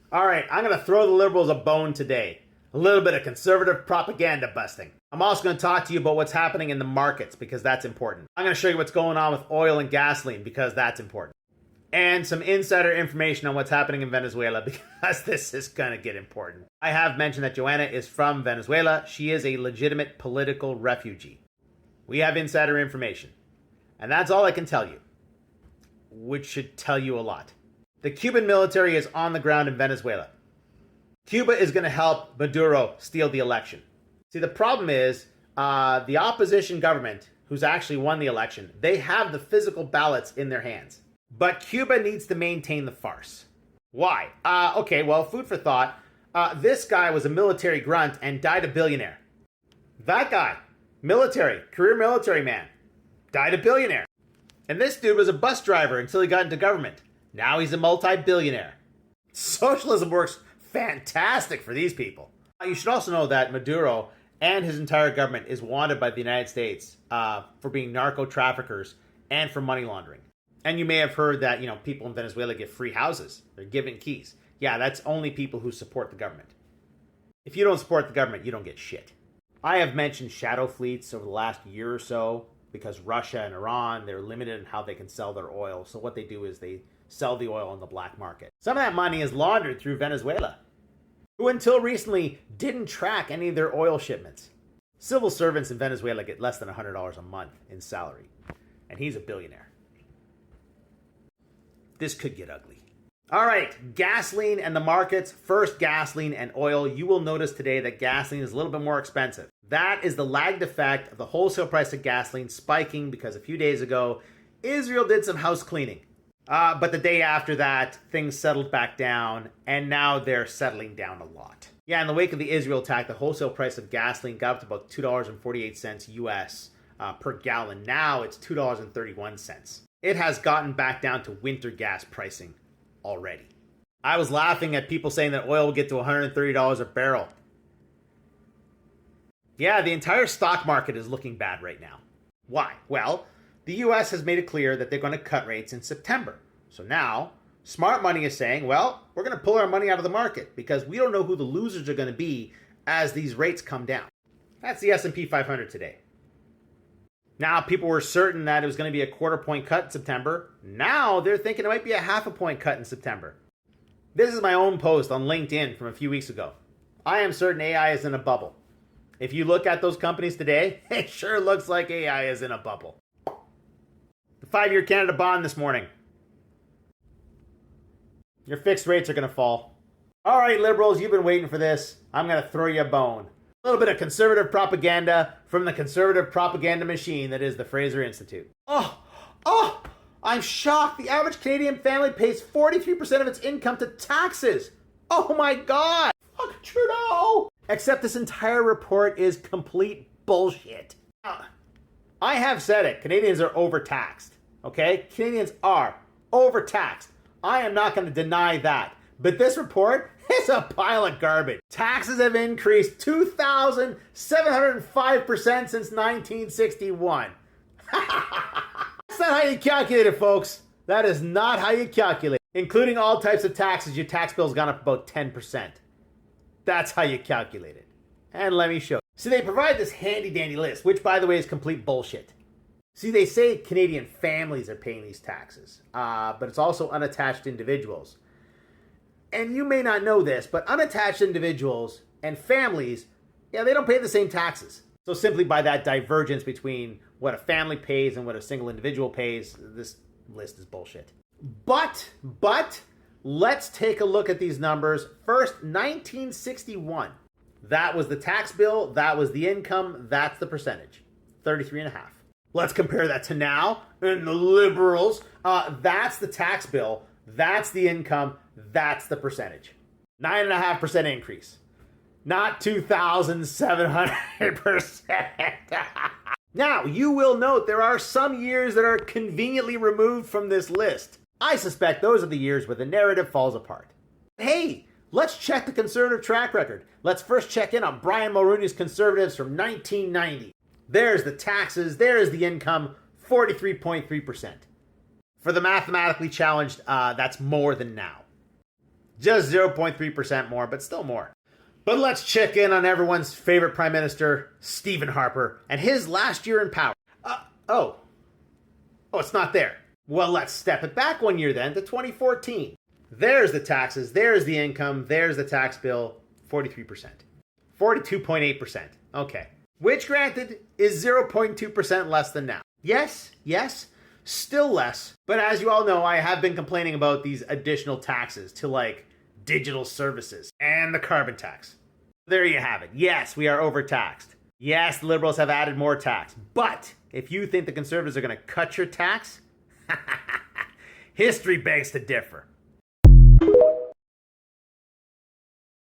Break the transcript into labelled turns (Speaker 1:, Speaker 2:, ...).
Speaker 1: All right, I'm going to throw the liberals a bone today. A little bit of conservative propaganda busting. I'm also going to talk to you about what's happening in the markets because that's important. I'm going to show you what's going on with oil and gasoline because that's important. And some insider information on what's happening in Venezuela because this is going to get important. I have mentioned that Joanna is from Venezuela. She is a legitimate political refugee. We have insider information. And that's all I can tell you, which should tell you a lot. The Cuban military is on the ground in Venezuela. Cuba is going to help Maduro steal the election. See, the problem is the opposition government, who's actually won the election, they have the physical ballots in their hands. But Cuba needs to maintain the farce. Why? Okay, well, food for thought. This guy was a military grunt and died a billionaire. That guy, career military man, died a billionaire. And this dude was a bus driver until he got into government. Now he's a multi-billionaire. Socialism works fantastic for these people. You should also know that Maduro and his entire government is wanted by the United States for being narco traffickers and for money laundering. And you may have heard that, people in Venezuela get free houses. They're given keys. Yeah, that's only people who support the government. If you don't support the government, you don't get shit. I have mentioned shadow fleets over the last year or so because Russia and Iran, they're limited in how they can sell their oil. So what they do is they sell the oil on the black market. Some of that money is laundered through Venezuela, who until recently didn't track any of their oil shipments. Civil servants in Venezuela get less than $100 a month in salary, and he's a billionaire. This could get ugly. All right, gasoline and the markets. First, gasoline and oil. You will notice today that gasoline is a little bit more expensive. That is the lagged effect of the wholesale price of gasoline spiking because a few days ago, Israel did some house cleaning. But the day after that, things settled back down, and now they're settling down a lot. Yeah, in the wake of the Israel attack, the wholesale price of gasoline got up to about $2.48 US per gallon. Now it's $2.31. It has gotten back down to winter gas pricing already. I was laughing at people saying that oil will get to $130 a barrel. Yeah, the entire stock market is looking bad right now. Why? Well, the US has made it clear that they're going to cut rates in September. So now, smart money is saying, well, we're going to pull our money out of the market because we don't know who the losers are going to be as these rates come down. That's the S&P 500 today. Now, people were certain that it was going to be a quarter point cut in September. Now, they're thinking it might be a half a point cut in September. This is my own post on LinkedIn from a few weeks ago. I am certain AI is in a bubble. If you look at those companies today, it sure looks like AI is in a bubble. The 5-year Canada bond this morning. Your fixed rates are going to fall. All right, liberals, you've been waiting for this. I'm going to throw you a bone. A little bit of conservative propaganda from the conservative propaganda machine that is the Fraser Institute. I'm shocked. The average Canadian family pays 43% of its income to taxes. Oh my God. Fuck Trudeau. Except this entire report is complete bullshit. I have said it. Canadians are overtaxed. Okay? Canadians are overtaxed. I am not going to deny that. But this report is a pile of garbage. Taxes have increased 2,705% since 1961. That's not how you calculate it, folks. That is not how you calculate. Including all types of taxes, your tax bill's gone up about 10%. That's how you calculate it. And let me show you. See, they provide this handy-dandy list, which, by the way, is complete bullshit. See, they say Canadian families are paying these taxes, but it's also unattached individuals. And you may not know this, but unattached individuals and families, they don't pay the same taxes. So simply by that divergence between what a family pays and what a single individual pays, this list is bullshit. But, let's take a look at these numbers. First, 1961. That was the tax bill, that was the income, that's the percentage. 33.5. Let's compare that to now. And the liberals, that's the tax bill, that's the income, that's the percentage. 9.5% increase. Not 2,700%. Now, you will note there are some years that are conveniently removed from this list. I suspect those are the years where the narrative falls apart. Hey, let's check the conservative track record. Let's first check in on Brian Mulroney's Conservatives from 1990. There's the taxes, there's the income, 43.3%. For the mathematically challenged, that's more than now. Just 0.3% more, but still more. But let's check in on everyone's favorite Prime Minister, Stephen Harper, and his last year in power. Oh, it's not there. Well, let's step it back 1 year then to 2014. There's the taxes, there's the income, there's the tax bill, 43%. 42.8%. Okay. Which, granted, is 0.2% less than now. Yes, still less. But as you all know, I have been complaining about these additional taxes to like digital services and the carbon tax. There you have it. Yes, we are overtaxed. Yes, the Liberals have added more tax. But if you think the Conservatives are going to cut your tax, history begs to differ.